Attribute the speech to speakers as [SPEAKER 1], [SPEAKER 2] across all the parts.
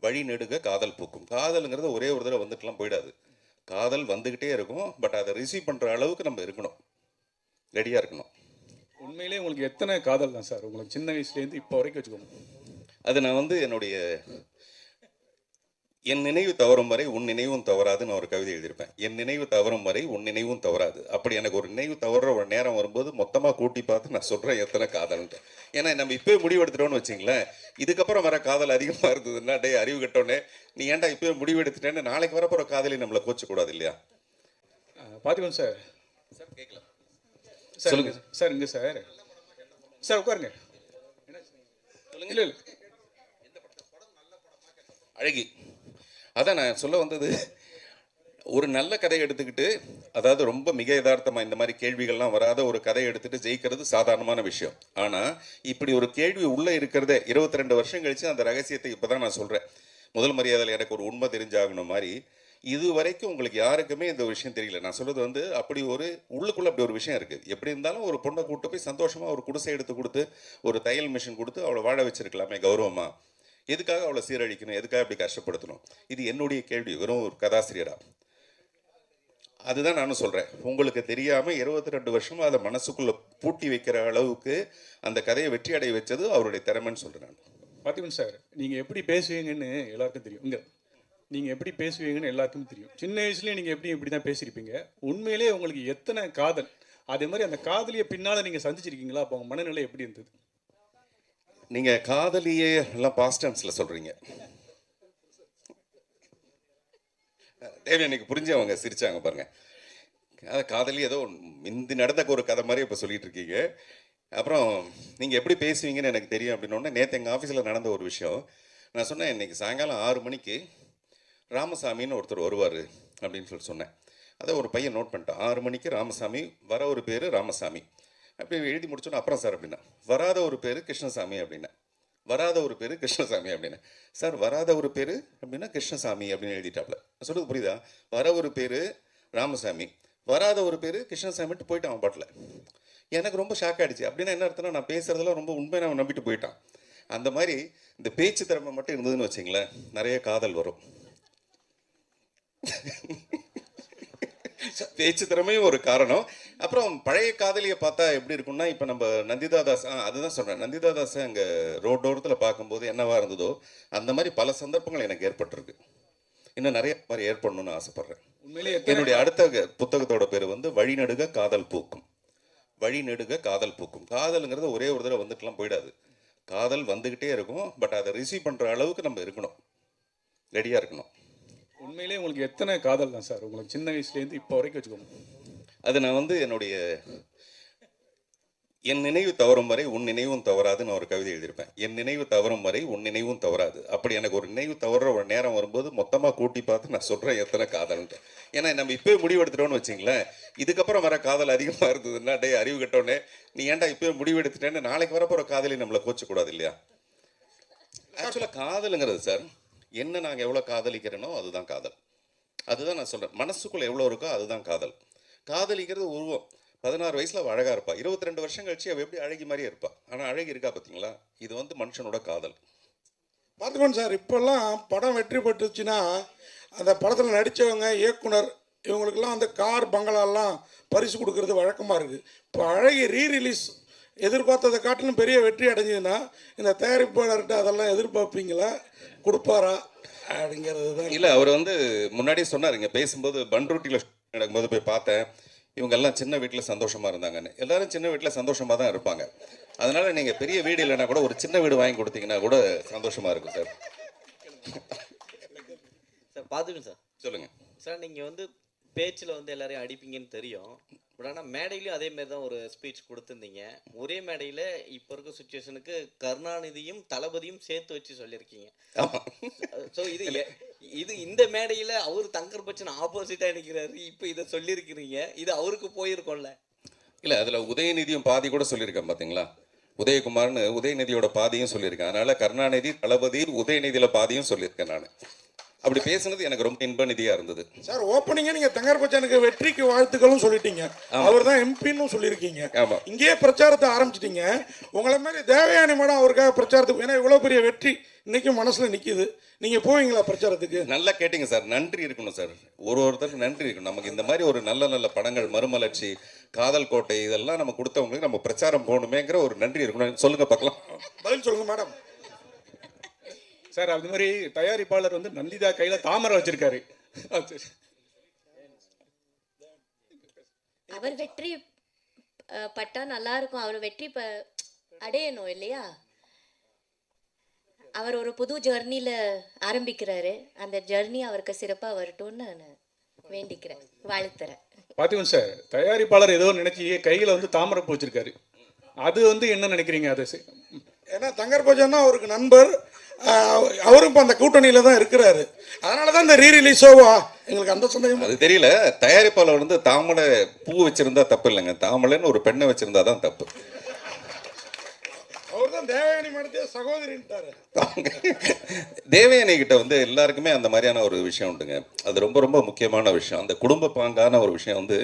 [SPEAKER 1] வழி நெடுக காதல் பூக்கும். காதலுங்கிறது ஒரே ஒரு தடவை வந்துட்டுலாம் போயிடாது. காதல் வந்துக்கிட்டே இருக்கும். பட் அதை ரிசீவ் பண்ணுற அளவுக்கு நம்ம இருக்கணும், ரெடியாக இருக்கணும்.
[SPEAKER 2] உண்மையிலே உங்களுக்கு எத்தனை காதல் தான் சார் உங்களுக்கு சின்ன வயசுலேருந்து இப்போ வரைக்கும் வச்சுக்கோங்க?
[SPEAKER 1] அது நான் வந்து என்னுடைய என் நினைவு தவறும் வரை உன் நினைவும் தவறாதுன்னு நான் ஒரு கவிதை எழுதியிருப்பேன். என் நினைவு தவறும் வரை உன் நினைவும் தவறாது. அப்படி எனக்கு ஒரு நினைவு தவறுற ஒரு நேரம் வரும்போது மொத்தமாக கூட்டி பார்த்து நான் சொல்கிறேன் எத்தனை காதல்ன்ட்டு. ஏன்னா நம்ம இப்போயே முடிவெடுத்துட்டோன்னு வச்சிங்களேன், இதுக்கப்புறம் வர காதல் அதிகமாக இருந்ததுன்னா டே அறிவு கட்டோன்னே நீ ஏன்டா இப்போயே முடிவெடுத்துட்டேன்னு நாளைக்கு வரப்போகிற காதலி நம்மளை கோச்சக்கூடாது இல்லையா?
[SPEAKER 2] பார்த்துக்கோங்க சார்.
[SPEAKER 1] சார் கேட்கலாம்
[SPEAKER 2] சொல்லுங்க சார். இங்கே சார் சார் உட்காருங்க.
[SPEAKER 1] சொல்லுங்க. இல்லை இல்லை அழகி, அதான் நான் சொல்ல வந்தது. ஒரு நல்ல கதையை எடுத்துக்கிட்டு, அதாவது ரொம்ப மிக யதார்த்தமாக இந்த மாதிரி கேள்விகள்லாம் வராத ஒரு கதையை எடுத்துகிட்டு ஜெயிக்கிறது சாதாரணமான விஷயம். ஆனால் இப்படி ஒரு கேள்வி உள்ளே இருக்கிறதே 22 வருஷம் கழித்து அந்த ரகசியத்தை இப்போ தான் நான் சொல்கிறேன். முதல் மரியாதையில் எனக்கு ஒரு உண்மை தெரிஞ்சாகணும் மாதிரி இது வரைக்கும் உங்களுக்கு யாருக்குமே இந்த விஷயம் தெரியல. நான் சொல்கிறது வந்து அப்படி ஒரு உள்ளுக்குள்ளே அப்படி ஒரு விஷயம் இருக்குது. எப்படி இருந்தாலும் ஒரு பொண்ணை கூப்பிட்டு போய் சந்தோஷமாக ஒரு குடிசை எடுத்து கொடுத்து ஒரு தையல் மிஷின் கொடுத்து அவளை வாழ வச்சிருக்கலாமே கௌரவமாக. எதுக்காக அவளை சீரழிக்கணும், எதுக்காக இப்படி கஷ்டப்படுத்தணும்? இது என்னுடைய கேள்வி, வெறும் ஒரு கதாசிரியரா. அதுதான் நானும் சொல்கிறேன். உங்களுக்கு தெரியாமல் 22 வருஷமாக அதை மனசுக்குள்ளே பூட்டி வைக்கிற அளவுக்கு அந்த கதையை வெற்றி அடைய வச்சது அவருடைய திறமைன்னு சொல்கிறேன் நான்.
[SPEAKER 2] பார்த்துக்கோங்க சார், நீங்கள் எப்படி பேசுவீங்கன்னு எல்லாருக்கும் தெரியும். இங்கே நீங்கள் எப்படி பேசுவீங்கன்னு எல்லாருக்கும் தெரியும். சின்ன வயசுலேயே நீங்கள் இப்படி தான் பேசியிருப்பீங்க. உண்மையிலே உங்களுக்கு எத்தனை காதல், அதே மாதிரி அந்த காதலியை பின்னால் நீங்கள் சந்திச்சிருக்கீங்களா? அப்போ உங்கள் மனநிலை எப்படி இருந்தது?
[SPEAKER 1] நீங்கள் காதலியே எல்லாம் பாஸ்ட் டென்ஸில் சொல்கிறீங்க. தேவி எனக்கு புரிஞ்சு அவங்க சிரிச்சாங்க பாருங்க. அதை காதலி ஏதோ முந்தி நடந்த ஒரு கதை மாதிரி இப்போ சொல்லிட்டு இருக்கீங்க. அப்புறம் நீங்கள் எப்படி பேசுவீங்கன்னு எனக்கு தெரியும் அப்படின்னோடனே நேற்று எங்கள் ஆஃபீஸில் நடந்த ஒரு விஷயம் நான் சொன்னேன். இன்றைக்கி சாயங்காலம் 6 மணிக்கு ராமசாமின்னு ஒருத்தர் வருவார் அப்படின்னு சொன்னேன். அதை ஒரு பையன் நோட் பண்ணிட்டான். 6 மணிக்கு ராமசாமி, வர ஒரு பேர் ராமசாமி அப்படி எழுதி முடிச்சோன்னா அப்புறம் சார் அப்படின்னா வராத ஒரு பேர் கிருஷ்ணசாமி அப்படின்னா வராத ஒரு பேர் கிருஷ்ணசாமி அப்படின்னா சார் வராத ஒரு பேர் அப்படின்னா கிருஷ்ணசாமி அப்படின்னு எழுதிட்டாப்ல. சொல்கிறது புரியுதா? வர ஒரு பேர் ராமசாமி, வராத ஒரு பேர் கிருஷ்ணசாமிட்டு போயிட்டான் அவன் பாட்டில். எனக்கு ரொம்ப ஷாக் ஆகிடுச்சு. அப்படின்னா என்ன அர்த்தம்னா நான் பேசுகிறதெல்லாம் ரொம்ப உண்மையை நான் நம்பிட்டு போயிட்டான். அந்த மாதிரி இந்த பேச்சு திறமை மட்டும் இருந்ததுன்னு வச்சிங்களேன், நிறைய காதல் வரும். பேச்சு திறமையும் ஒரு காரணம். அப்புறம் பழைய காதலியை பார்த்தா எப்படி இருக்கும்னா, இப்போ நம்ம நந்திதா தாஸ், அதுதான் சொல்கிறேன், நந்திதா தாஸை அங்கே ரோட்டோரத்தில் பார்க்கும்போது என்னவா இருந்ததோ அந்த மாதிரி பல சந்தர்ப்பங்கள் எனக்கு ஏற்பட்டிருக்கு. இன்னும் நிறைய மாதிரி ஏற்படணும்னு ஆசைப்பட்றேன்.
[SPEAKER 2] உண்மையிலேயே
[SPEAKER 1] என்னுடைய அடுத்த புத்தகத்தோட பேர் வந்து வழிநடுக காதல் பூக்கும். வழிநடுக காதல் பூக்கும். காதலுங்கிறது ஒரே ஒரு தடவை வந்துட்டுலாம் போயிடாது. காதல் வந்துக்கிட்டே இருக்கும். பட் அதை ரிசீவ் பண்ணுற அளவுக்கு நம்ம இருக்கணும், ரெடியாக இருக்கணும்.
[SPEAKER 2] உண்மையிலே உங்களுக்கு எத்தனை காதல் தான் சார் உங்களுக்கு சின்ன வயசுலேருந்து இப்போ வரைக்கும் வச்சுக்கோங்க?
[SPEAKER 1] அது நான் வந்து என்னுடைய என் நினைவு தவறும் வரை உன் நினைவும் தவறாதுன்னு நான் ஒரு கவிதை எழுதியிருப்பேன். என் நினைவு தவறும் வரை உன் நினைவும் தவறாது. அப்படி எனக்கு ஒரு நினைவு தவறுற ஒரு நேரம் வரும்போது மொத்தமாக கூட்டி பார்த்து நான் சொல்கிறேன் எத்தனை காதல்ன்ட்டு. ஏன்னா நம்ம இப்போயே முடிவெடுத்துட்டோன்னு வச்சிங்களேன், இதுக்கப்புறம் வர காதல் அதிகமாக இருந்ததுன்னா டே அறிவு கட்டோன்னே நீ ஏன்டா இப்போயே முடிவெடுத்துட்டேன்னு நாளைக்கு வரப்போகிற காதலி நம்மளை கோச்சக்கூடாது இல்லையா? ஆக்சுவலாக காதலுங்கிறது சார், என்ன நாங்கள் எவ்வளோ காதலிக்கிறேனோ அதுதான் காதல். அதுதான் நான் சொல்கிறேன். மனசுக்குள்ளே எவ்வளோ இருக்கோ அதுதான் காதல். காதலிக்கிறது உருவம். 16 வயசில் அவள் அழகாக இருப்பாள். 22 வருஷம் கழிச்சு அவள் எப்படி அழகி மாதிரியே இருப்பாள். ஆனால் அழகி இருக்கா பார்த்தீங்களா? இது வந்து மனுஷனோட காதல்.
[SPEAKER 3] பார்த்துக்கோங்க சார். இப்போல்லாம் படம் வெற்றி பெற்றுச்சுன்னா அந்த படத்தில் நடித்தவங்க, இயக்குனர், இவங்களுக்கெல்லாம் அந்த கார் பங்களாலாம் பரிசு கொடுக்கறது வழக்கமாக இருக்குது. இப்போ அழகி ரீரிலீஸ் எதிர்பார்த்ததை காட்டிலும் பெரிய வெற்றி அடைஞ்சதுன்னா இந்த தயாரிப்பாளர்கிட்ட அதெல்லாம் எதிர்பார்ப்பீங்களா? கொடுப்பாரா அப்படிங்கிறது தான்.
[SPEAKER 1] இல்லை, அவர் வந்து முன்னாடியே சொன்னார். இங்கே பேசும்போது பன்ருட்டியில் நடக்கும்போது போய் பார்த்தேன், இவங்கெல்லாம் சின்ன வீட்டில் சந்தோஷமாக இருந்தாங்கன்னு. எல்லாரும் சின்ன வீட்டில் சந்தோஷமாக தான் இருப்பாங்க. அதனால் நீங்கள் பெரிய வீடு இல்லைன்னா கூட ஒரு சின்ன வீடு வாங்கி கொடுத்தீங்கன்னா கூட சந்தோஷமாக இருக்கும் சார்.
[SPEAKER 4] சார் பார்த்துக்கணும் சார்.
[SPEAKER 1] சொல்லுங்கள்
[SPEAKER 4] சார். நீங்கள் வந்து பேச்சில் வந்து எல்லாரையும் அடிப்பீங்கன்னு தெரியும். பட் ஆனால் மேடையிலையும் அதே மாதிரி தான் ஒரு ஸ்பீச் கொடுத்துருந்தீங்க. ஒரே மேடையில் இப்போ இருக்க சுச்சுவேஷனுக்கு கருணாநிதியும் தளபதியும் சேர்த்து வச்சு சொல்லியிருக்கீங்க. ஸோ இது இந்த மேடையில் அவர் தங்கர் பச்சன் ஆப்போசிட்டாக நிற்கிறாரு. இப்போ இதை சொல்லியிருக்கிறீங்க, இது அவருக்கு போயிருக்கோம்ல?
[SPEAKER 1] இல்லை, அதில் உதயநிதியும் பாதி கூட சொல்லியிருக்கேன் பார்த்தீங்களா? உதயகுமார்னு உதயநிதியோட பாதியும் சொல்லியிருக்கேன். அதனால் கருணாநிதி, தளபதி, உதயநிதியில் பாதியும் சொல்லியிருக்கேன் நான். அப்படி பேசுனது எனக்கு ரொம்ப இன்ப நிதியா இருந்தது.
[SPEAKER 3] சார் ஓப்பனிங்கே நீங்கள் தங்கர் பச்சானுக்கு வெற்றிக்கு வாழ்த்துக்களும் சொல்லிட்டீங்க, அவர் தான் எம்பின்னு சொல்லியிருக்கீங்க.
[SPEAKER 1] ஆமா.
[SPEAKER 3] இங்கேயே பிரச்சாரத்தை ஆரம்பிச்சிட்டீங்க. உங்களை மாதிரி தேவயானி மேடம் அவருக்காக பிரச்சாரத்துக்கு, ஏன்னா இவ்வளோ பெரிய வெற்றி இன்னைக்கும் மனசில் நிற்கிது, நீங்கள் போவீங்களா பிரச்சாரத்துக்கு?
[SPEAKER 1] நல்லா கேட்டீங்க சார். நன்றி இருக்கணும் சார், ஒருத்தருக்கு நன்றி இருக்கணும். நமக்கு இந்த மாதிரி ஒரு நல்ல நல்ல படங்கள், மறுமலர்ச்சி, காதல் கோட்டை, இதெல்லாம் நம்ம கொடுத்தவங்களுக்கு நம்ம பிரச்சாரம் போகணுமேங்கிற ஒரு நன்றி இருக்கணும். சொல்லுங்க பார்க்கலாம்.
[SPEAKER 3] பதில் சொல்லுங்க மேடம்.
[SPEAKER 2] சார் அது மாதிரி தயாரிப்பாளர் வந்து நந்திதா கையில தாமரை வச்சிருக்காரு.
[SPEAKER 5] அவர் வெற்றி பட்டா நல்லா இருக்கும். அவர் வெற்றி அடையணும் இல்லையா? அவர் ஒரு புது ஜர்னில ஆரம்பிக்கிறாரு. அந்த ஜர்னி அவருக்கு சிறப்பா வரட்டும்னு நான் வேண்டிக்கிறேன், வாழ்த்துறேன்.
[SPEAKER 2] பாத்தீங்க சார், தயாரிப்பாளர் ஏதோ நினைச்சு கையில வந்து தாமரை பூ வச்சிருக்காரு. அது வந்து என்ன நினைக்கிறீங்க? அது
[SPEAKER 3] ஏன்னா தங்கர் பச்சான்னா அவருக்கு நண்பர், அவரும் இப்போ அந்த கூட்டணியில தான் இருக்கிறாரு. அதனால தான் இந்த ரீரிலீஸோவா எங்களுக்கு அந்த சந்தேகம்.
[SPEAKER 1] அது தெரியல. தயாரிப்பாளர் வந்து தாமரை பூ வச்சிருந்தா தப்பு இல்லைங்க, தாமரைன்னு ஒரு பெண்ணை வச்சிருந்தா தான் தப்பு.
[SPEAKER 3] அவர் தான் தேவயானி மேடத்தே சகோதரின்ட்டாரு.
[SPEAKER 1] தேவயானி கிட்ட வந்து எல்லாருக்குமே அந்த மாதிரியான ஒரு விஷயம் உண்டுங்க. அது ரொம்ப ரொம்ப முக்கியமான விஷயம். அந்த குடும்ப பாங்கான ஒரு விஷயம் வந்து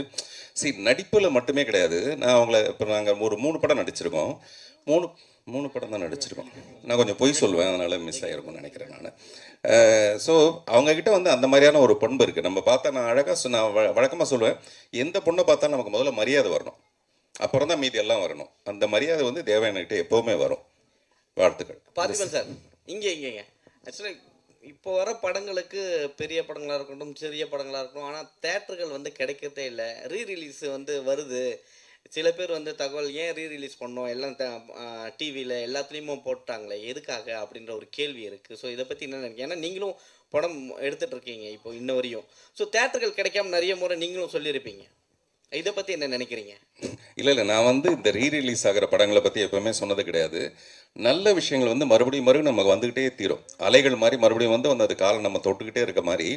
[SPEAKER 1] நடிப்பில் மட்டுமே கிடையாது. நான் அவங்கள இப்போ நாங்கள் ஒரு 3 படம் நடிச்சிருக்கோம். மூணு படம் தான் நடிச்சிருக்கோம். நான் கொஞ்சம் பொய் சொல்லுவேன், அதனால மிஸ் ஆகிருக்கும்னு நினைக்கிறேன் நான். ஸோ அவங்கக்கிட்ட வந்து அந்த மாதிரியான ஒரு பண்பு இருக்குது. நம்ம பார்த்தா நான் அழகாக நான் வழக்கமாக சொல்லுவேன், எந்த பொண்ணை பார்த்தா நமக்கு முதல்ல மரியாதை வரணும், அப்புறம் தான் மீதி எல்லாம் வரணும். அந்த மரியாதை வந்து தேவயானிகிட்ட எப்போவுமே வரும். வாழ்த்துக்கள்.
[SPEAKER 4] பார்த்திபன் சார், இங்கேங்க ஆக்சுவலாக இப்போ வர படங்களுக்கு பெரிய படங்களாக இருக்கட்டும், சிறிய படங்களாக இருக்கட்டும், ஆனால் தேட்டர்கள் வந்து கிடைக்கிறதே இல்லை. ரீரிலீஸ் வந்து வருது, சில பேர் வந்து தகவல் ஏன் ரீரிலீஸ் பண்ணோம், எல்லாம் டிவியில் எல்லாத்துலேயுமே போட்டாங்களே எதுக்காக அப்படின்ற ஒரு கேள்வி இருக்குது. ஸோ இதை பற்றி என்ன நினைக்கிறீங்க? ஏன்னா நீங்களும் படம் எடுத்துகிட்டு இருக்கீங்க இப்போ இன்ன வரையும். ஸோ தேட்டர்கள் கிடைக்காம நிறைய முறை நீங்களும் சொல்லியிருப்பீங்க. இதை பற்றி என்ன நினைக்கிறீங்க?
[SPEAKER 1] இல்லை, நான் வந்து இந்த ரீரிலீஸ் ஆகிற படங்களை பற்றி எப்போவுமே சொன்னது கிடையாது. நல்ல விஷயங்கள் வந்து மறுபடியும் நமக்கு வந்துக்கிட்டே தீரும். அலைகள் மாதிரி மறுபடியும் வந்து அது காலம் நம்ம தொட்டுக்கிட்டே இருக்க மாதிரி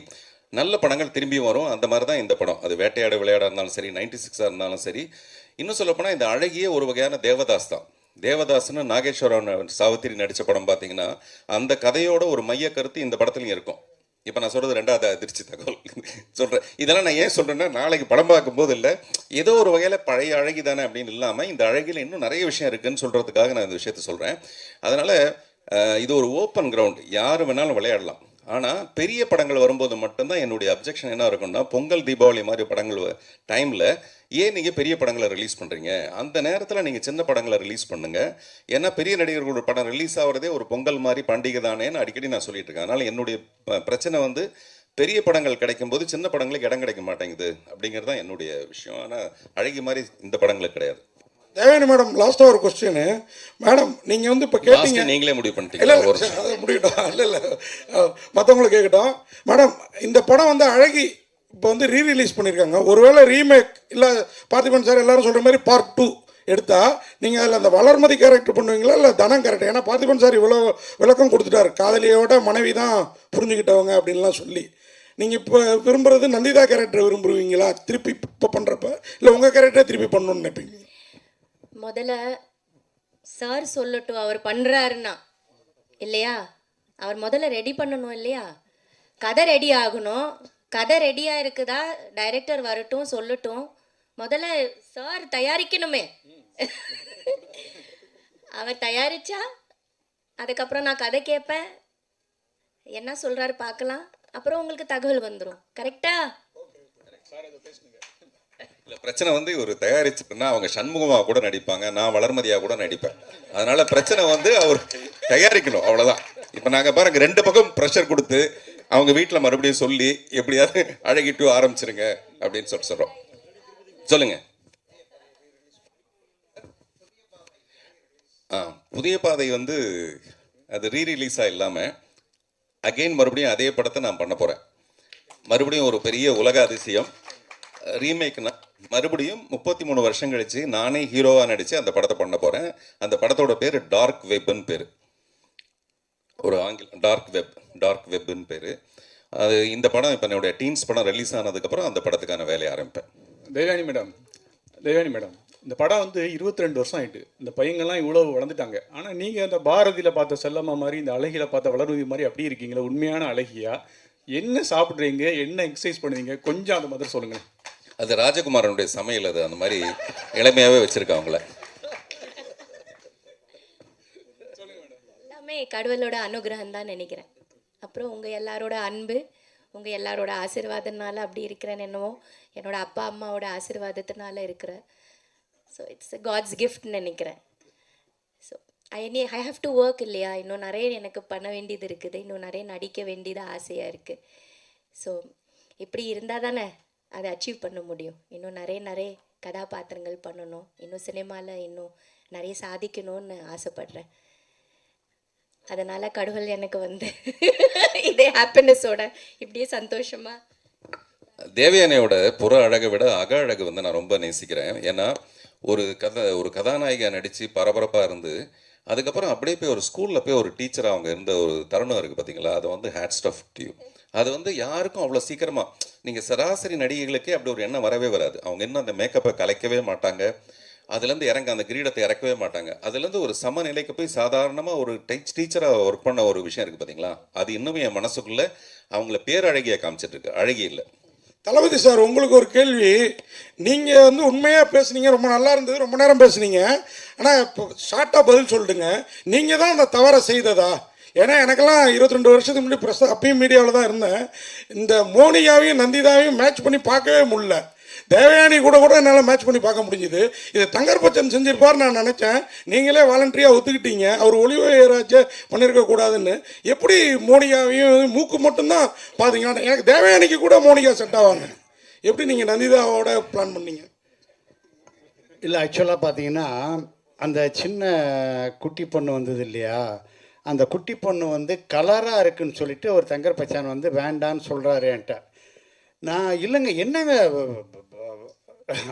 [SPEAKER 1] நல்ல படங்கள் திரும்பியும் வரும். அந்த மாதிரி தான் இந்த படம். அது வேட்டையாட விளையாட இருந்தாலும் சரி, 96 இருந்தாலும் சரி. இன்னும் சொல்லப்போனால் இந்த அழகிய ஒரு வகையான தேவதாஸ் தான். தேவதாஸ்னு நாகேஸ்வரன் சாவித்திரி நடித்த படம் பார்த்தீங்கன்னா அந்த கதையோட ஒரு மைய கருத்து இந்த படத்துலையும் இருக்கும். இப்போ நான் சொல்கிறது 2வது அதிர்ச்சி தகவல் சொல்கிறேன். இதெல்லாம் நான் ஏன் சொல்கிறேன்னா, நாளைக்கு படம் பார்க்கும்போது இல்லை, ஏதோ ஒரு வகையில் பழைய அழகி தானே அப்படின்னு இல்லாமல் இந்த அழகில் இன்னும் நிறைய விஷயம் இருக்குதுன்னு சொல்கிறதுக்காக நான் இந்த விஷயத்த சொல்கிறேன். அதனால் இது ஒரு ஓப்பன் கிரவுண்ட், யார் வேணாலும் விளையாடலாம். ஆனால் பெரிய படங்கள் வரும்போது மட்டும்தான் என்னுடைய அப்ஜெக்ஷன் என்ன இருக்குன்னா, பொங்கல் தீபாவளி மாதிரி படங்கள் டைமில் ஏன் நீங்கள் பெரிய படங்களை ரிலீஸ் பண்ணுறீங்க? அந்த நேரத்தில் நீங்கள் சின்ன படங்களை ரிலீஸ் பண்ணுங்கள். ஏன்னா பெரிய நடிகர்களோட படம் ரிலீஸ் ஆகிறதே ஒரு பொங்கல் மாதிரி பண்டிகை தானேன்னு அடிக்கடி நான் சொல்லிட்டு இருக்கேன். அதனால் என்னுடைய பிரச்சனை வந்து பெரிய படங்கள் கிடைக்கும்போது சின்ன படங்களுக்கு இடம் கிடைக்க மாட்டேங்குது அப்படிங்கிறது தான் என்னுடைய விஷயம். ஆனால் அழகி மாதிரி இந்த படங்களுக்கு கிடையாது.
[SPEAKER 3] தேவயானி மேடம், லாஸ்ட்டாக ஒரு கொஸ்டின் மேடம். நீங்கள் வந்து இப்போ கேட்டீங்க,
[SPEAKER 1] நீங்களே முடிவு பண்ணிட்டீங்க.
[SPEAKER 3] இல்லை அதை முடிக்கட்டும், இல்லை மற்றவங்களை கேட்கட்டும். மேடம், இந்த படம் வந்து அழகி இப்போ வந்து ரீரிலீஸ் பண்ணியிருக்காங்க. ஒருவேளை ரீமேக் இல்லை பார்த்திபன் சார் எல்லாரும் சொல்கிற மாதிரி பார்ட் 2 எடுத்தால் நீங்கள் அதில் அந்த வளர்மதி கேரக்டர் பண்ணுவீங்களா இல்லை தனம் கேரக்டர்? ஏன்னா பார்த்திபன் சார் இவ்வளோ விளக்கம் கொடுத்துட்டாரு, காதலியோட மனைவி தான் புரிஞ்சுக்கிட்டவங்க அப்படின்லாம் சொல்லி. நீங்கள் இப்போ விரும்புகிறது நந்திதா கேரக்டர் விரும்புவீங்களா திருப்பி இப்போ பண்ணுறப்ப, இல்லை உங்கள் கேரக்டரை திருப்பி பண்ணணும்னு நினைப்பீங்க?
[SPEAKER 5] முதல்ல சார் சொல்லட்டும், அவர் பண்ணுறாருன்னா இல்லையா? அவர் முதல்ல ரெடி பண்ணணும் இல்லையா? கதை ரெடி ஆகணும். கதை ரெடியாக இருக்குதா, டைரக்டர் வரட்டும் சொல்லட்டும். முதல்ல சார் தயாரிக்கணுமே. அவர் தயாரிச்சா அதுக்கப்புறம் நான் கதை கேட்பேன், என்ன சொல்கிறாரு பார்க்கலாம், அப்புறம் உங்களுக்கு தகவல் வந்துடும். கரெக்டா?
[SPEAKER 1] இல்லை, பிரச்சனை வந்து ஒரு தயாரிச்சுட்டுன்னா அவங்க சண்முகமாக கூட நடிப்பாங்க, நான் வளர்மதியாக கூட நடிப்பேன். அதனால பிரச்சனை வந்து அவர் தயாரிக்கணும், அவ்வளோதான். இப்போ நாங்கள் பாருங்க 2 பக்கம் ப்ரெஷர் கொடுத்து அவங்க வீட்டில் மறுபடியும் சொல்லி எப்படியாவது அழகிட்டு ஆரம்பிச்சிருங்க அப்படின்னு சொல்கிறோம். சொல்லுங்க. புதிய பாதை வந்து அது ரீரிலீஸாக இல்லாமல் அகெயின் மறுபடியும் அதே படத்தை நான் பண்ண போகிறேன். மறுபடியும் ஒரு பெரிய உலக அதிசயம் ரீமேக்னா மறுபடியும் 33 வருஷம் கழிச்சு நானே ஹீரோவாக நடித்து அந்த படத்தை பண்ண போகிறேன். அந்த படத்தோட பேர் டார்க் வெப்னு பேர். ஒரு ஆங்கிலம், டார்க் வெப்னு பேர். அது இந்த படம் இப்போ என்னுடைய டீன்ஸ் படம் ரிலீஸ் ஆனதுக்கப்புறம் அந்த படத்துக்கான வேலையை ஆரம்பிப்பேன்.
[SPEAKER 2] தேவயானி மேடம், இந்த படம் வந்து 22 வருஷம் ஆயிட்டு. இந்த பையங்கள்லாம் இவ்வளோ வளர்ந்துட்டாங்க. ஆனால் நீங்கள் அந்த பாரதியில் பார்த்த செல்லம்மா மாதிரி, இந்த அழகியில் பார்த்த வளர்மதி மாதிரி அப்படி இருக்கீங்களா? உண்மையான அழகியா என்ன சாப்பிட்றீங்க, என்ன எக்ஸசைஸ் பண்ணுவீங்க, கொஞ்சம் அந்த மாதிரி சொல்லுங்களேன்.
[SPEAKER 1] அது ராஜகுமாரனுடைய சமையல், அது அந்த மாதிரி இளமையாகவே வச்சுருக்கேன் அவங்கள.
[SPEAKER 5] எல்லாமே கடவுளோட அனுகிரகம் தான் நினைக்கிறேன். அப்புறம் உங்கள் எல்லாரோட அன்பு, உங்கள் எல்லாரோட ஆசீர்வாதத்தினால அப்படி இருக்கிறேன்னு என்னவோ, என்னோட அப்பா அம்மாவோட ஆசீர்வாதத்தினால இருக்கிறேன். ஸோ இட்ஸ் காட்ஸ் கிஃப்ட்னு நினைக்கிறேன். So I have to work இல்லையா, இன்னும் நிறைய எனக்கு பண்ண வேண்டியது இருக்குது, இன்னும் நிறைய நடிக்க வேண்டியது ஆசையாக இருக்குது. ஸோ இப்படி இருந்தால் தானே அதை அச்சீவ் பண்ண முடியும். இன்னும் நிறைய கதாபாத்திரங்கள் பண்ணணும், இன்னும் சினிமாவில் இன்னும் நிறைய சாதிக்கணும்னு ஆசைப்படுறேன். அதனால் கடவுள் எனக்கு வந்து இதே ஹாப்பினஸோட இப்படியே சந்தோஷமாக.
[SPEAKER 1] தேவயானையோட புற அழகை விட அக அழகு வந்து நான் ரொம்ப நேசிக்கிறேன். ஏன்னா ஒரு கதாநாயகியாக நடித்து பரபரப்பாக இருந்து அதுக்கப்புறம் அப்படியே போய் ஒரு ஸ்கூலில் போய் ஒரு டீச்சராக அவங்க இருந்த ஒரு தருணம் இருக்குது பார்த்தீங்களா, அதை வந்து ஹேட்ஸ் ஆஃப் டு யூ. அது வந்து யாருக்கும் அவ்வளோ சீக்கிரமாக, நீங்கள் சராசரி நடிகைகளுக்கே அப்படி ஒரு எண்ணம் வரவே வராது. அவங்க இன்னும் அந்த மேக்கப்பை கலைக்கவே மாட்டாங்க, அதுலேருந்து அந்த கிரீடத்தை இறக்கவே மாட்டாங்க. அதுலேருந்து ஒரு சமநிலைக்கு போய் சாதாரணமாக ஒரு டீச்சராக ஒர்க் பண்ண ஒரு விஷயம் இருக்குது பார்த்தீங்களா, அது இன்னும் என் மனசுக்குள்ளே அவங்கள பேரழகியாக காமிச்சிட்டு இருக்கு, அழகி இல்லை.
[SPEAKER 3] தளபதி சார், உங்களுக்கு ஒரு கேள்வி. நீங்கள் வந்து உண்மையாக பேசுனீங்க, ரொம்ப நல்லா இருந்தது, ரொம்ப நேரம் பேசுனீங்க. ஆனால் இப்போ ஷார்ட்டாக பதில் சொல்லிட்டுங்க, நீங்கள் தான் அந்த தவறை செய்ததா? ஏன்னா எனக்கெல்லாம் 22 வருஷத்துக்கு முன்னாடி ப்ரெஸ், அப்பயும் மீடியாவில் தான் இருந்தேன். இந்த மோனிகாவையும் நந்திதாவையும் மேட்ச் பண்ணி பார்க்கவே முடியல. தேவயானி கூட என்னால் மேட்ச் பண்ணி பார்க்க முடிஞ்சுது. இது தங்கர் பச்சன் செஞ்சிருப்பார் நான் நினச்சேன். நீங்களே வாலண்டரியாக ஒத்துக்கிட்டீங்க அவர் ஒளிவராஜ பண்ணியிருக்கக்கூடாதுன்னு. எப்படி மோனிகாவையும் மூக்கு மட்டும்தான் பார்த்தீங்கன்னா, எனக்கு தேவயானிக்கு கூட மோனிகா செட் ஆவாங்க. எப்படி நீங்கள் நந்திதாவோட பிளான் பண்ணீங்க?
[SPEAKER 6] இல்லை, ஆக்சுவலாக பார்த்தீங்கன்னா அந்த சின்ன குட்டி பொண்ணு வந்தது இல்லையா, அந்த குட்டி பொண்ணு வந்து கலராக இருக்குன்னு சொல்லிட்டு ஒரு தங்கர் பச்சான் வந்து வேண்டான்னு சொல்கிறாரு என்கிட்ட. நான் இல்லைங்க, என்னங்க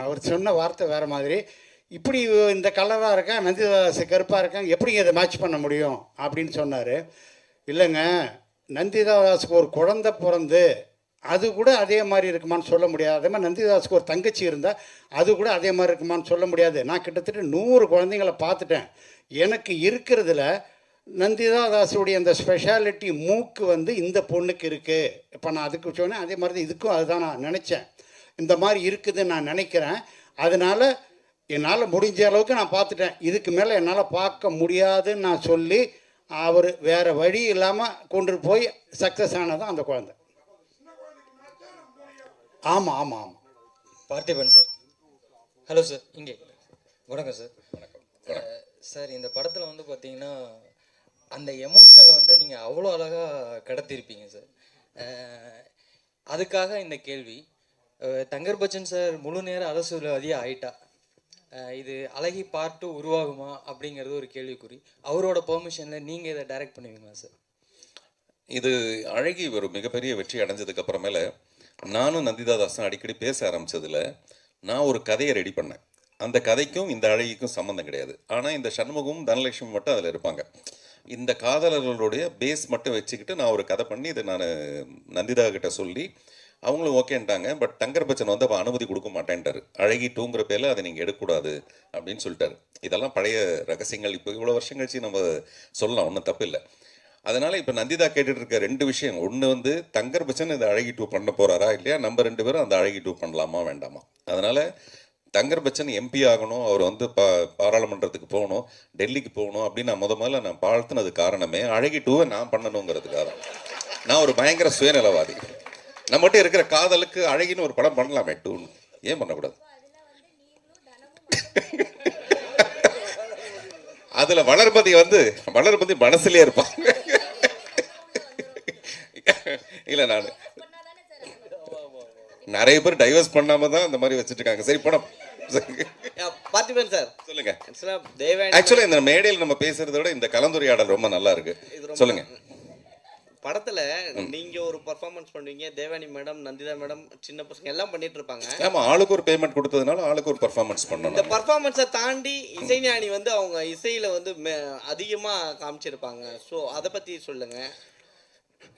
[SPEAKER 6] அவர் சொன்ன வார்த்தை வேறு மாதிரி. இப்படி இந்த கலராக இருக்கா, நந்திதாஸ் கருப்பாக இருக்காங்க, எப்படி இதை மேட்ச் பண்ண முடியும் அப்படின்னு சொன்னார். இல்லைங்க, நந்திதாஸுக்கு ஒரு குழந்தை பிறந்து அது கூட அதே மாதிரி இருக்குமான்னு சொல்ல முடியாது. அதே மாதிரி நந்திதாஸுக்கு ஒரு தங்கச்சி இருந்தால் அது கூட அதே மாதிரி இருக்குமான்னு சொல்ல முடியாது. நான் கிட்டத்தட்ட 100 குழந்தைங்களை பார்த்துட்டேன். எனக்கு இருக்கிறதுல நந்திதாஸுடைய அந்த ஸ்பெஷாலிட்டி மூக்கு வந்து இந்த பொண்ணுக்கு இருக்குது. இப்போ நான் அதுக்கு சொன்னேன், அதே மாதிரி தான் இதுக்கும் அதுதான் நான் நினச்சேன். இந்த மாதிரி இருக்குதுன்னு நான் நினைக்கிறேன். அதனால் என்னால் முடிஞ்ச அளவுக்கு நான் பார்த்துட்டேன். இதுக்கு மேலே என்னால் பார்க்க முடியாதுன்னு நான் சொல்லி அவர் வேறு வழி இல்லாமல் கொண்டு போய் சக்ஸஸ் ஆனதான் அந்த குழந்தை. ஆமாம் ஆமாம் ஆமாம்.
[SPEAKER 7] பார்த்திபன் சார். Hello sir. இங்கே வணக்கம் சார். சார், இந்த படத்தில் வந்து பார்த்தீங்கன்னா அந்த எமோஷ்னலை வந்து நீங்கள் அவ்வளோ அழகாக கடத்திருப்பீங்க சார். அதுக்காக இந்த கேள்வி. தங்கர் பச்சன் சார் முழு நேர அரசியல்வாதியாக ஆயிட்டா, இது அழகி பார்ட் 2 உருவாகுமா அப்படிங்கிறது ஒரு கேள்விக்குறி. அவரோட பெர்மிஷனில் நீங்கள் இதை டைரக்ட் பண்ணுவீங்களா சார்?
[SPEAKER 1] இது அழகி ஒரு மிகப்பெரிய வெற்றி அடைஞ்சதுக்கு அப்புறமேல நானும் நந்திதா தாஸும் அடிக்கடி பேச ஆரம்பிச்சதுல நான் ஒரு கதையை ரெடி பண்ணேன். அந்த கதைக்கும் இந்த அழகிக்கும் சம்மந்தம் கிடையாது. ஆனால் இந்த சண்முகமும் தனலட்சுமி மட்டும் அதில் இருப்பாங்க. இந்த காதலர்களுடைய பேஸ் மட்டும் வச்சுக்கிட்டு நான் ஒரு கதை பண்ணி இதை நான் நந்திதா கிட்ட சொல்லி அவங்களும் ஓகேன்ட்டாங்க. பட் தங்கர் பச்சன் வந்து அப்போ அனுமதி கொடுக்க மாட்டேன்ட்டார். அழகி 2ங்கிற பேரில் அதை நீங்கள் எடுக்கக்கூடாது அப்படின்னு சொல்லிட்டாரு. இதெல்லாம் பழைய ரகசியங்கள், இப்போ இவ்வளோ வருஷம் கழிச்சு நம்ம சொல்லலாம், ஒன்றும் தப்பு இல்லை. அதனால் இப்போ நந்திதா கேட்டுட்டு இருக்க 2 விஷயம். ஒன்று வந்து தங்கர் பச்சன் இந்த அழகி 2 பண்ண போகிறாரா இல்லையா, நம்ம 2 பேரும் அந்த அழகி 2 பண்ணலாமா வேண்டாமா. அதனால் தங்கர் பச்சன் எம்பி ஆகணும், அவர் வந்து பாராளுமன்றத்துக்கு போகணும், டெல்லிக்கு போகணும் அப்படின்னு நான் முதல்ல நான் வாழ்த்துனது காரணமே அழகி 2வை நான் பண்ணணுங்கிறதுக்காக. நான் ஒரு பயங்கர சுயநலவாதி. நம்மகிட்ட இருக்கிற காதலுக்கு அழகின்னு ஒரு படம் பண்ணலாமே 2ன்னு, ஏன் பண்ணக்கூடாது? அதுல வளர்மதி மனசுலயே இருப்பாங்க. இல்ல, நான் நிறைய பேர் டைவர்ஸ் பண்ணாம தான் இந்த மாதிரி வச்சுட்டு இருக்காங்க. சரி, படம்
[SPEAKER 4] பார்த்திபன் சார்
[SPEAKER 1] சொல்லுங்க.
[SPEAKER 4] தேவயானி
[SPEAKER 1] ஆக்சுவலா இந்த மேடையில் நம்ம பேசுறதை விட இந்த கலந்துரையாடல் ரொம்ப நல்லா இருக்கு. சொல்லுங்க.
[SPEAKER 4] படத்துல நீங்க ஒரு பர்ஃபார்மன்ஸ் பண்ணுவீங்க, தேவயானி மேடம், நந்திதா மேடம், சின்ன பசங்க எல்லாம் பண்ணிட்டு இருப்பாங்க.
[SPEAKER 1] ஆமா, ஆளுக்கு ஒரு பேமெண்ட் கொடுத்ததுனால ஆளுக்கு ஒரு பர்ஃபார்மன்ஸ் பண்ணணும்.
[SPEAKER 4] இந்த பர்ஃபார்மன்ஸை தாண்டி இசைஞானி வந்து அவங்க இசையில வந்து அதிகமா காமிச்சிருப்பாங்க. ஸோ அதை பத்தி சொல்லுங்க.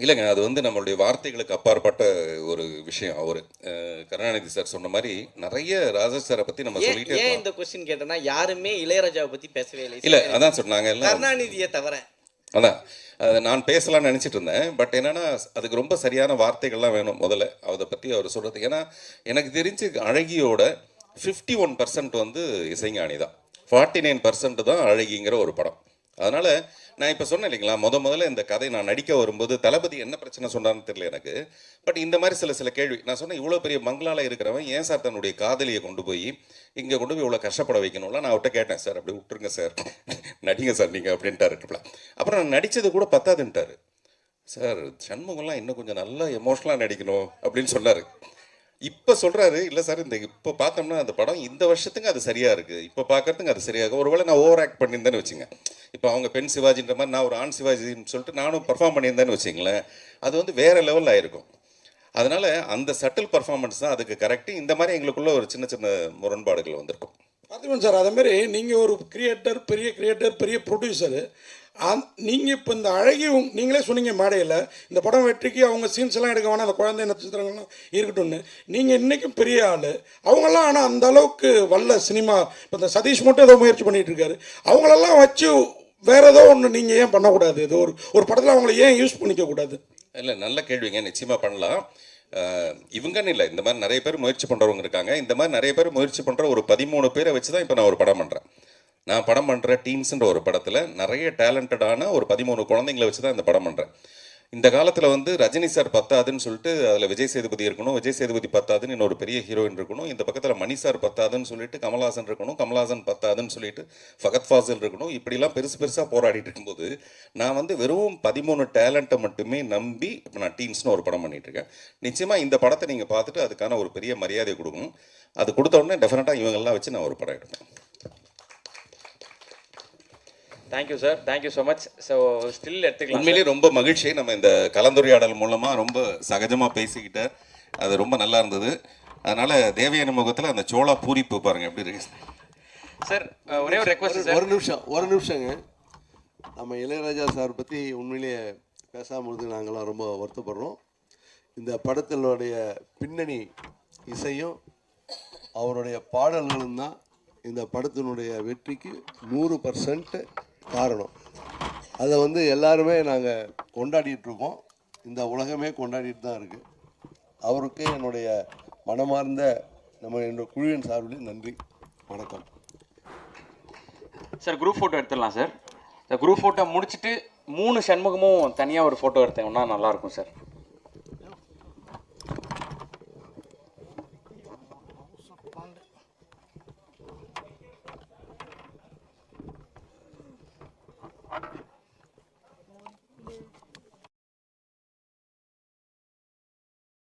[SPEAKER 1] இல்லைங்க, அது வந்து நம்மளுடைய வார்த்தைகளுக்கு அப்பாற்பட்ட ஒரு விஷயம். அவர் கருணாநிதி சார் சொன்ன மாதிரி நிறைய ராஜா சாரை பத்தி நம்ம சொல்லிட்டே
[SPEAKER 4] ஏன் இந்த கொஸ்டின் கேட்டேன்னா, யாருமே இளையராஜாவை பத்தி பேசவே இல்லை.
[SPEAKER 1] இல்ல, அதான் சொன்னாங்க எல்லாம்
[SPEAKER 4] கருணாநிதியை தவிர.
[SPEAKER 1] அதான் அதை நான் பேசலாம்னு நினச்சிட்டு இருந்தேன். பட் என்னென்னா அதுக்கு ரொம்ப சரியான வார்த்தைகள்லாம் வேணும் முதல்ல அதை பற்றி அவர் சொல்கிறதுக்கு. ஏன்னா எனக்கு தெரிஞ்சு அழகியோட 51% வந்து இசைஞானி தான், 49% தான் அழகிங்கிற ஒரு படம். அதனால் நான் இப்போ சொன்னேன் இல்லைங்களா, முதல்ல இந்த கதை நான் நடிக்க வரும்போது தளபதி என்ன பிரச்சனை சொன்னார்னு தெரியல எனக்கு. பட் இந்த மாதிரி சில கேள்வி நான் சொன்னேன், இவ்வளோ பெரிய பங்களாவில் இருக்கிறவன் ஏன் சார் தன்னுடைய காதலியை கொண்டு போய் இங்கே கொண்டு போய் இவ்வளோ கஷ்டப்பட வைக்கணும்ல. நான் அவர்கிட்ட கேட்டேன், சார் அப்படி விட்டுருங்க சார், நடிங்க சார் நீங்கள் அப்படின்ட்டாரு. அப்புறம் நான் நடித்தது கூட பத்தாதுன்ட்டார். சார் சண்முகம்லாம் இன்னும் கொஞ்சம் நல்லா எமோஷ்னலாக நடிக்கணும் அப்படின்னு சொன்னார். இப்போ சொல்கிறாரு, இல்லை சார் இந்த இப்போ பார்த்தோம்னா அந்த படம் இந்த வருஷத்துக்கு அது சரியாக இருக்குது, இப்போ பார்க்குறதுக்கு அது சரியாக. ஒருவேளை நான் ஓவர் ஆக்ட் பண்ணியிருந்தேன்னு வச்சுங்க, இப்போ அவங்க பெண் சிவாஜின்ற மாதிரி நான் ஒரு ஆண் சிவாஜின்னு சொல்லிட்டு நானும் பர்ஃபார்ம் பண்ணியிருந்தேன்னு வச்சிங்களேன், அது வந்து வேறு லெவலில் ஆயிருக்கும். அதனால் அந்த சட்டில் பர்ஃபார்மன்ஸ் தான் அதுக்கு கரெக்டு. இந்த மாதிரி எங்களுக்குள்ள ஒரு சின்ன முரண்பாடுகள் வந்திருக்கும்.
[SPEAKER 3] பார்த்திபன் சார், அதேமாரி நீங்கள் ஒரு கிரியேட்டர், பெரிய ப்ரொடியூசரு. நீங்கள் இப்போ இந்த அழகி நீங்களே சொன்னீங்க மேடையில், இந்த படம் வெற்றிக்கு அவங்க சீன்ஸ் எல்லாம் எடுக்க வேணாம், அந்த குழந்தை நட்சத்திரங்கள்லாம் இருக்கட்டும்னு. நீங்கள் இன்றைக்கும் பெரிய ஆள், அவங்கெல்லாம் ஆனால் அந்த அளவுக்கு வல்ல சினிமா. இப்போ இந்த சதீஷ் மட்டும் ஏதோ முயற்சி பண்ணிகிட்டு இருக்காரு. அவங்களெல்லாம் வச்சு வேறு ஏதோ ஒன்று நீங்கள் ஏன் பண்ணக்கூடாது? ஏதோ ஒரு படத்தில் அவங்கள ஏன் யூஸ் பண்ணிக்கக்கூடாது?
[SPEAKER 1] இல்லை, நல்ல கேள்விங்க, நிச்சயமாக பண்ணலாம். இவங்கன்னு இல்லை, இந்த மாதிரி நிறைய பேர் முயற்சி பண்ணுறவங்க இருக்காங்க. இந்த மாதிரி நிறைய பேர் முயற்சி பண்ணுற ஒரு 13 பேரை வச்சு தான் இப்போ நான் ஒரு படம் பண்ணுறேன். நான் படம் பண்ணுற டீம்ஸுன்ற ஒரு படத்தில் நிறைய டேலண்டடான ஒரு 13 குழந்தைங்களை வச்சு தான் இந்த படம் பண்ணுறேன். இந்த காலத்தில் வந்து ரஜினி சார் பத்தாதுன்னு சொல்லிட்டு அதில் விஜய் சேதுபதி இருக்கணும், விஜய் சேதுபதி பத்தாதுன்னு இன்னொரு பெரிய ஹீரோயின் இருக்கணும், இந்த பக்கத்தில் மணி சார் பத்தாதுன்னு சொல்லிட்டு கமல்ஹாசன் இருக்கணும், கமல்ஹாசன் பத்தாதுன்னு சொல்லிட்டு ஃபகத் ஃபாசில் இருக்கணும். இப்படிலாம் பெருசாக போராடிட்டு இருக்கும்போது நான் வந்து வெறும் 13 டேலண்ட்டை மட்டுமே நம்பி இப்போ நான் டீம்ஸ்னு ஒரு படம் பண்ணிகிட்ருக்கேன். நிச்சயமாக இந்த படத்தை நீங்கள் பார்த்துட்டு அதுக்கான ஒரு பெரிய மரியாதை கொடுக்கணும். அது கொடுத்த உடனே டெஃபினட்டாக இவங்கெல்லாம் வச்சு நான் ஒரு படம் எடுப்பேன்.
[SPEAKER 8] Thank you sir, thank you so much. So still எடுத்துக்கலாம்.
[SPEAKER 1] உண்மையிலேயே ரொம்ப மகிழ்ச்சி, நம்ம இந்த கலந்துரையாடல் மூலமாக ரொம்ப சகஜமாக பேசிக்கிட்ட, அது ரொம்ப நல்லா இருந்தது. அதனால் தேவயானி முகத்தில் அந்த சோளா பூரிப்பு பாருங்கள் எப்படி இருக்கு
[SPEAKER 8] சார். ஒரே ஒரு ரெக்வஸ்ட் சார்.
[SPEAKER 9] ஒரு நிமிஷங்க. நம்ம இளையராஜா சார் பற்றி உண்மையிலேயே பேசாமது நாங்களாம் ரொம்ப வருத்தப்படுறோம். இந்த படத்தினுடைய பின்னணி இசையும் அவருடைய பாடல்களும் தான் இந்த படத்தினுடைய வெற்றிக்கு 100% காரணம். அதை வந்து எல்லாருமே நாங்கள் கொண்டாடிட்டுருக்கோம், இந்த உலகமே கொண்டாடிட்டு தான் இருக்குது. அவருக்கு என்னுடைய மனமார்ந்த என்னோட குழுவின் சார்பில் நன்றி, வணக்கம்
[SPEAKER 8] சார். குரூப் ஃபோட்டோ எடுத்துடலாம் சார். இந்த குரூப் ஃபோட்டோ முடிச்சுட்டு 3 சண்முகமும் தனியாக ஒரு ஃபோட்டோ எடுத்தேன்னா நல்லாயிருக்கும் சார்.